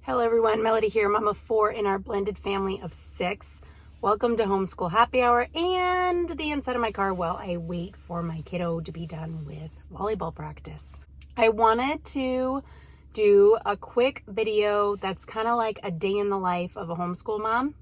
Hello everyone, Melody here, mom of 4 in our blended family of 6. Welcome to Homeschool Happy Hour and the inside of my car while I wait for my kiddo to be done with volleyball practice. I wanted to do a quick video that's kind of like a day in the life of a homeschool mom.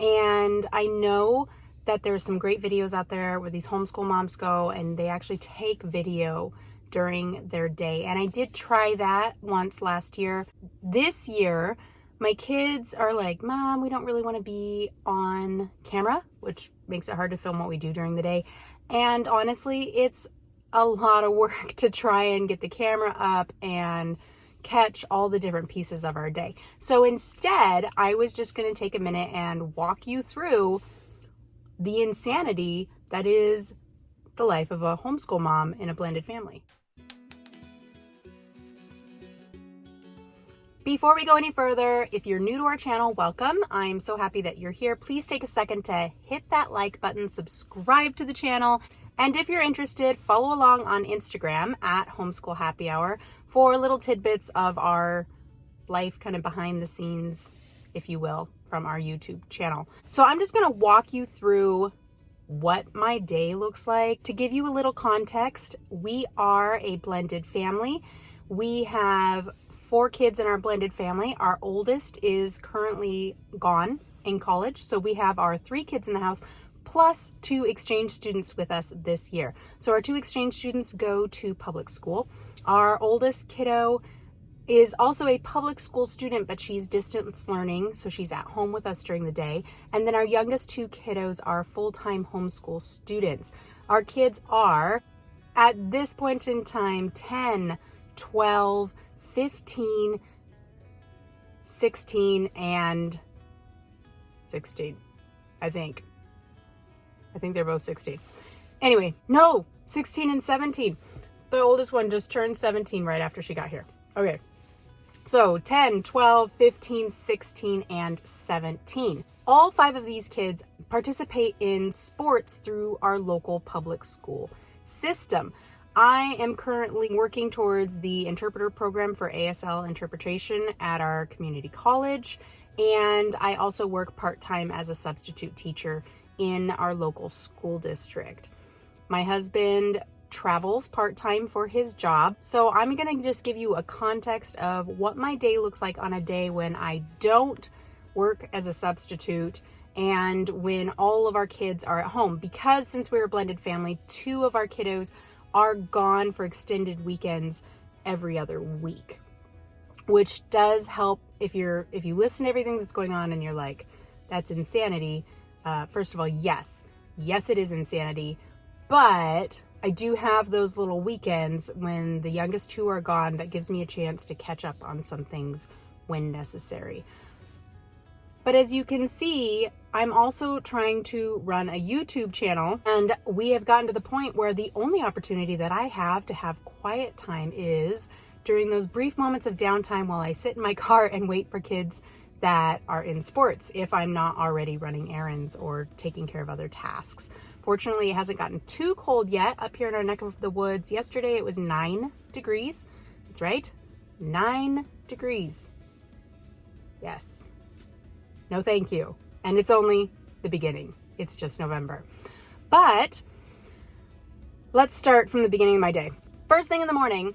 And I know that there's some great videos out there where these homeschool moms go and they actually take video during their day. And I did try that once last year. This year, my kids are like, Mom, we don't really want to be on camera, which makes it hard to film what we do during the day. And honestly, it's a lot of work to try and get the camera up and catch all the different pieces of our day. So instead, I was just going to take a minute and walk you through the insanity that is the life of a homeschool mom in a blended family. Before we go any further, if you're new to our channel, welcome. I'm so happy that you're here. Please take a second to hit that like button, subscribe to the channel, and if you're interested, follow along on Instagram at Homeschool Happy Hour for little tidbits of our life, kind of behind the scenes, if you will, from our YouTube channel. So I'm just going to walk you through what my day looks like. To give you a little context, we are a blended family. We have 4 kids in our blended family. Our oldest is currently gone in college. So we have our 3 kids in the house plus 2 exchange students with us this year. So our 2 exchange students go to public school. Our oldest kiddo is also a public school student, but she's distance learning. So she's at home with us during the day. And then our youngest 2 kiddos are full-time homeschool students. Our kids are, at this point in time, 10, 12, 15, 16, and 16, I think they're both 16. Anyway, no, 16 and 17. The oldest one just turned 17 right after she got here. Okay, so 10, 12, 15, 16, and 17. All 5 of these kids participate in sports through our local public school system. I am currently working towards the interpreter program for ASL interpretation at our community college, and I also work part-time as a substitute teacher in our local school district. My husband travels part-time for his job, so I'm going to just give you a context of what my day looks like on a day when I don't work as a substitute and when all of our kids are at home. Because since we're a blended family, 2 of our kiddos are gone for extended weekends every other week, which does help if you listen to everything that's going on and you're like, that's insanity. First of all, yes, it is insanity, but I do have those little weekends when the youngest 2 are gone that gives me a chance to catch up on some things when necessary. But as you can see, I'm also trying to run a YouTube channel, and we have gotten to the point where the only opportunity that I have to have quiet time is during those brief moments of downtime while I sit in my car and wait for kids that are in sports, if I'm not already running errands or taking care of other tasks. Fortunately, it hasn't gotten too cold yet up here in our neck of the woods. Yesterday, it was 9 degrees. That's right, 9 degrees. Yes. No, thank you. And it's only the beginning. It's just November. But let's start from the beginning of my day. First thing in the morning,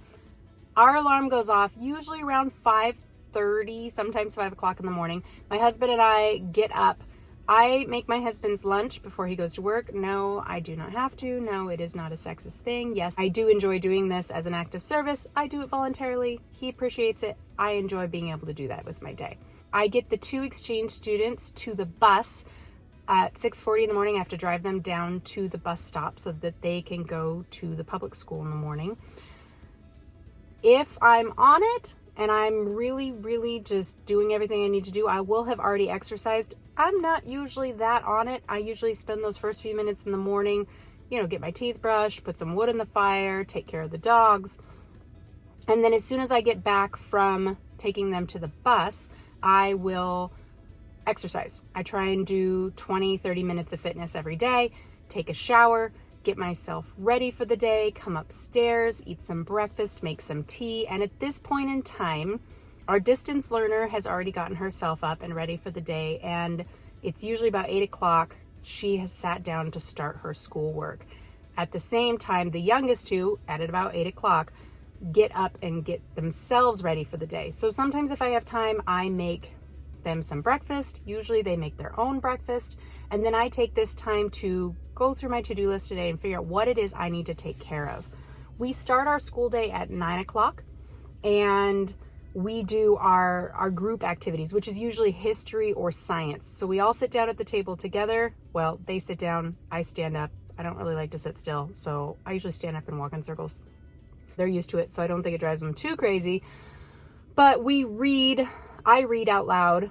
our alarm goes off usually around 5:30, sometimes 5 o'clock in the morning. My husband and I get up. I make my husband's lunch before he goes to work. No, I do not have to. No, it is not a sexist thing. Yes, I do enjoy doing this as an act of service. I do it voluntarily. He appreciates it. I enjoy being able to do that with my day. I get the 2 exchange students to the bus at 6:40 in the morning. I have to drive them down to the bus stop so that they can go to the public school in the morning. If I'm on it and I'm really just doing everything I need to do, I will have already exercised. I'm not usually that on it. I usually spend those first few minutes in the morning, get my teeth brushed, put some wood in the fire, take care of the dogs. And then as soon as I get back from taking them to the bus, I will exercise. I try and do 20-30 minutes of fitness every day, take a shower, get myself ready for the day, come upstairs, eat some breakfast, make some tea. And at this point in time, Our distance learner has already gotten herself up and ready for the day, and it's usually about 8 o'clock. She has sat down to start her schoolwork. At the same time, the youngest two, at about 8 o'clock, get up and get themselves ready for the day. So sometimes if I have time, I make them some breakfast. Usually they make their own breakfast. And then I take this time to go through my to-do list today and figure out what it is I need to take care of. We start our school day at 9 o'clock, and we do our group activities, which is usually history or science. So we all sit down at the table together. Well, they sit down, I stand up. I don't really like to sit still, so I usually stand up and walk in circles. They're used to it, so I don't think it drives them too crazy. But I read out loud.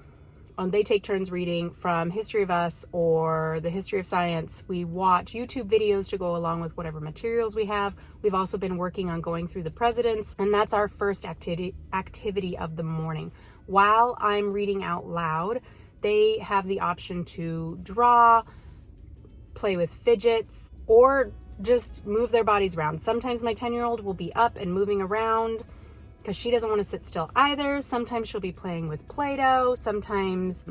They take turns reading from History of Us or the History of Science. We watch YouTube videos to go along with whatever materials we have. We've also been working on going through the presidents, and that's our first activity of the morning. While I'm reading out loud, they have the option to draw, play with fidgets, or just move their bodies around. Sometimes my 10-year-old will be up and moving around because she doesn't want to sit still either. Sometimes she'll be playing with Play-Doh. Sometimes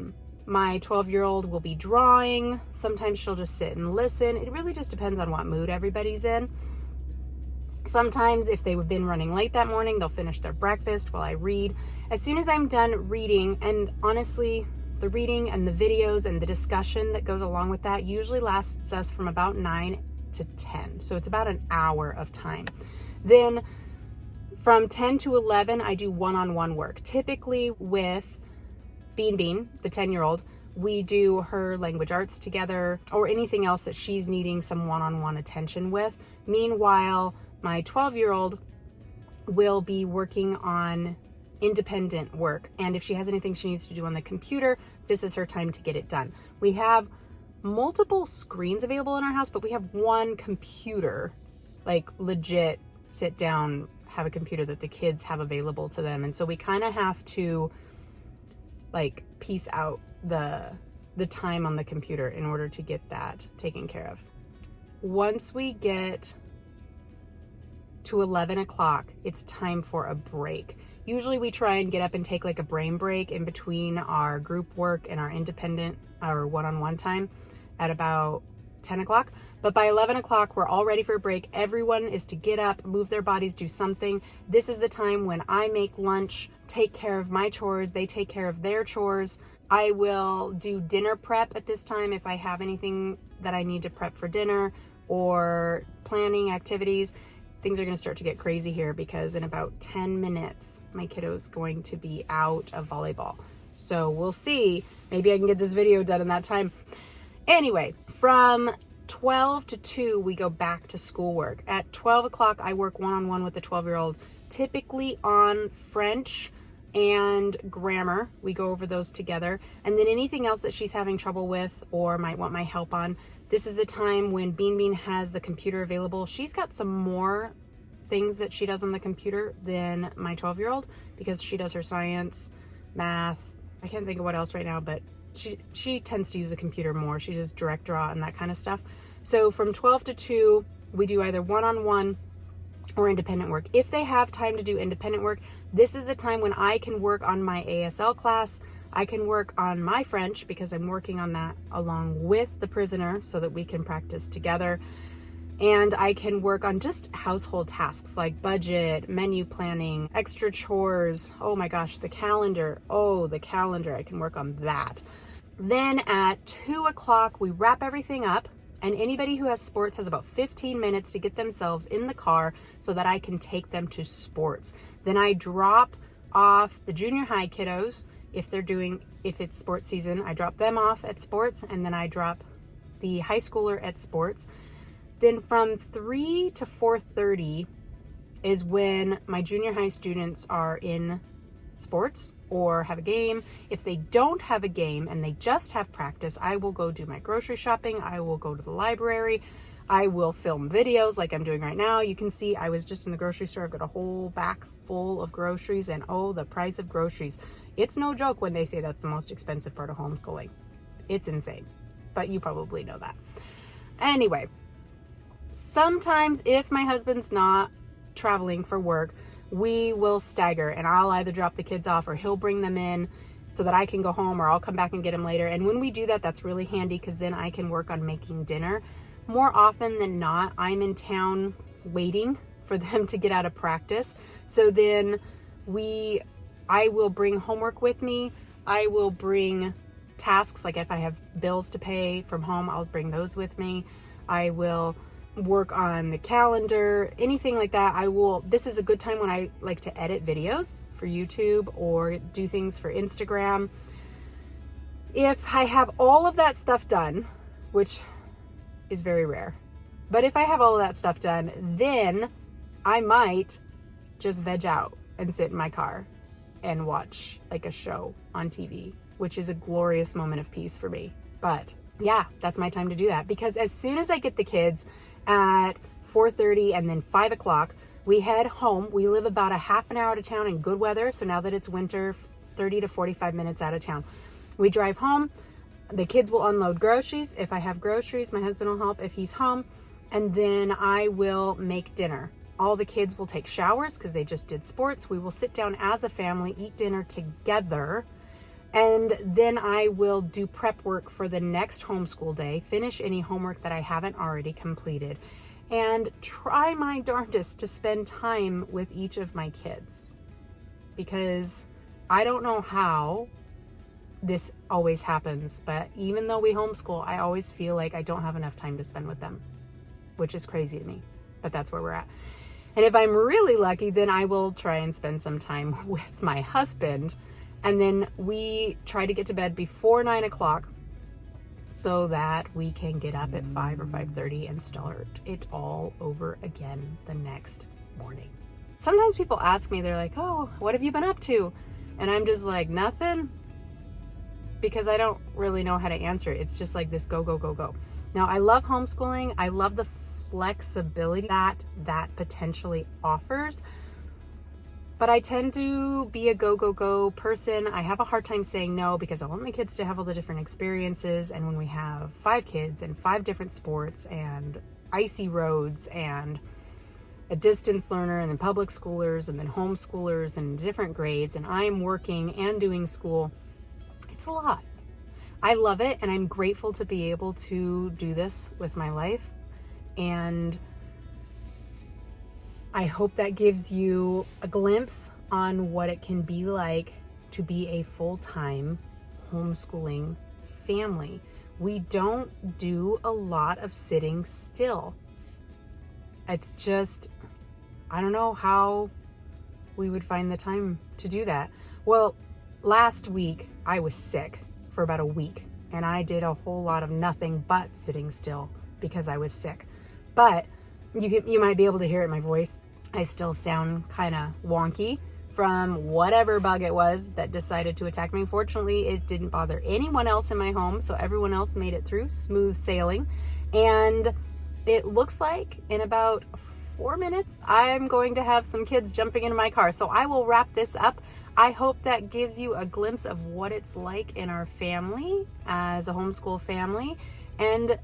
my 12-year-old will be drawing. Sometimes she'll just sit and listen. It really just depends on what mood everybody's in. Sometimes if they've been running late that morning, they'll finish their breakfast while I read. As soon as I'm done reading, and honestly, the reading and the videos and the discussion that goes along with that usually lasts us from about 9 to 10. So it's about an hour of time. Then from 10 to 11, I do one-on-one work. Typically with Bean, the 10-year-old, we do her language arts together or anything else that she's needing some one-on-one attention with. Meanwhile, my 12-year-old will be working on independent work. And if she has anything she needs to do on the computer, this is her time to get it done. We have multiple screens available in our house, but we have one computer, like legit sit down, have a computer that the kids have available to them. And so we kind of have to like piece out the time on the computer in order to get that taken care of. Once we get to 11 o'clock, it's time for a break. Usually we try and get up and take like a brain break in between our group work and our independent, our one-on-one time at about 10 o'clock. But by 11 o'clock, we're all ready for a break. Everyone is to get up, move their bodies, do something. This is the time when I make lunch, take care of my chores. They take care of their chores. I will do dinner prep at this time if I have anything that I need to prep for dinner or planning activities. Things are going to start to get crazy here because in about 10 minutes, my kiddo's going to be out of volleyball. So we'll see. Maybe I can get this video done in that time. Anyway, from 12 to 2, we go back to schoolwork. At 12 o'clock, I work one-on-one with the 12-year-old, typically on French and grammar. We go over those together. And then anything else that she's having trouble with or might want my help on, this is the time when Bean has the computer available. She's got some more things that she does on the computer than my 12-year-old because she does her science, math. I can't think of what else right now, but she tends to use the computer more. She does direct draw and that kind of stuff. So from 12 to 2, we do either one-on-one or independent work. If they have time to do independent work, this is the time when I can work on my ASL class. I can work on my French because I'm working on that along with the prisoner so that we can practice together. And I can work on just household tasks like budget, menu planning, extra chores. Oh my gosh, the calendar. Oh, the calendar. I can work on that. Then at 2 o'clock, we wrap everything up, and anybody who has sports has about 15 minutes to get themselves in the car so that I can take them to sports. Then I drop off the junior high kiddos. If it's sports season, I drop them off at sports, and then I drop the high schooler at sports. Then from 3 to 4:30 is when my junior high students are in sports or have a game. If they don't have a game and they just have practice, I will go do my grocery shopping. I will go to the library. I will film videos like I'm doing right now. You can see I was just in the grocery store. I've got a whole back full of groceries, and oh, the price of groceries. It's no joke when they say that's the most expensive part of homeschooling. It's insane, but you probably know that. Anyway, sometimes if my husband's not traveling for work, we will stagger, and I'll either drop the kids off or he'll bring them in so that I can go home, or I'll come back and get them later. And when we do that, that's really handy because then I can work on making dinner. More often than not, I'm in town waiting for them to get out of practice. So then I will bring homework with me. I will bring tasks, like if I have bills to pay from home, I'll bring those with me. I will work on the calendar, anything like that. This is a good time when I like to edit videos for YouTube or do things for Instagram. If I have all of that stuff done, which is very rare, but if I have all of that stuff done, then I might just veg out and sit in my car and watch like a show on TV, which is a glorious moment of peace for me. But yeah, that's my time to do that, because as soon as I get the kids at 4:30 and then 5 o'clock, we head home. We live about a half an hour out of town in good weather. So now that it's winter, 30 to 45 minutes out of town. We drive home. The kids will unload groceries. If I have groceries, my husband will help if he's home. And then I will make dinner. All the kids will take showers because they just did sports. We will sit down as a family, eat dinner together. And then I will do prep work for the next homeschool day, finish any homework that I haven't already completed, and try my darndest to spend time with each of my kids. Because I don't know how this always happens, but even though we homeschool, I always feel like I don't have enough time to spend with them, which is crazy to me, but that's where we're at. And if I'm really lucky, then I will try and spend some time with my husband. And then we try to get to bed before 9 o'clock so that we can get up at 5 or 5:30 and start it all over again the next morning. Sometimes people ask me, they're like, oh, what have you been up to? And I'm just like, nothing, because I don't really know how to answer it. It's just like this go, go, go, go. Now, I love homeschooling. I love the flexibility that potentially offers. But I tend to be a go, go, go person. I have a hard time saying no because I want my kids to have all the different experiences. And when we have 5 kids and 5 different sports and icy roads and a distance learner and then public schoolers and then homeschoolers and different grades, and I'm working and doing school, it's a lot. I love it, and I'm grateful to be able to do this with my life. And I hope that gives you a glimpse on what it can be like to be a full-time homeschooling family. We don't do a lot of sitting still. It's just, I don't know how we would find the time to do that. Well, last week I was sick for about a week, and I did a whole lot of nothing but sitting still because I was sick. But you might be able to hear it in my voice. I still sound kind of wonky from whatever bug it was that decided to attack me. Fortunately, it didn't bother anyone else in my home, so everyone else made it through smooth sailing. And it looks like in about 4 minutes, I'm going to have some kids jumping into my car. So I will wrap this up. I hope that gives you a glimpse of what it's like in our family as a homeschool family. And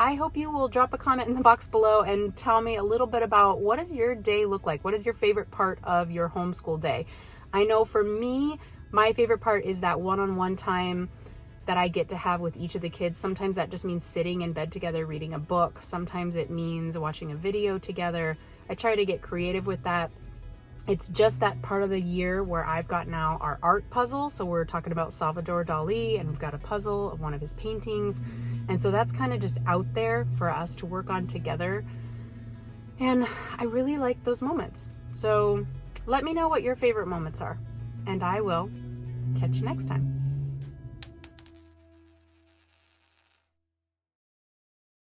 I hope you will drop a comment in the box below and tell me a little bit about what does your day look like? What is your favorite part of your homeschool day? I know for me, my favorite part is that one-on-one time that I get to have with each of the kids. Sometimes that just means sitting in bed together, reading a book. Sometimes it means watching a video together. I try to get creative with that. It's just that part of the year where I've got now our art puzzle. So we're talking about Salvador Dali, and we've got a puzzle of one of his paintings. And so that's kind of just out there for us to work on together. And I really like those moments. So let me know what your favorite moments are, and I will catch you next time.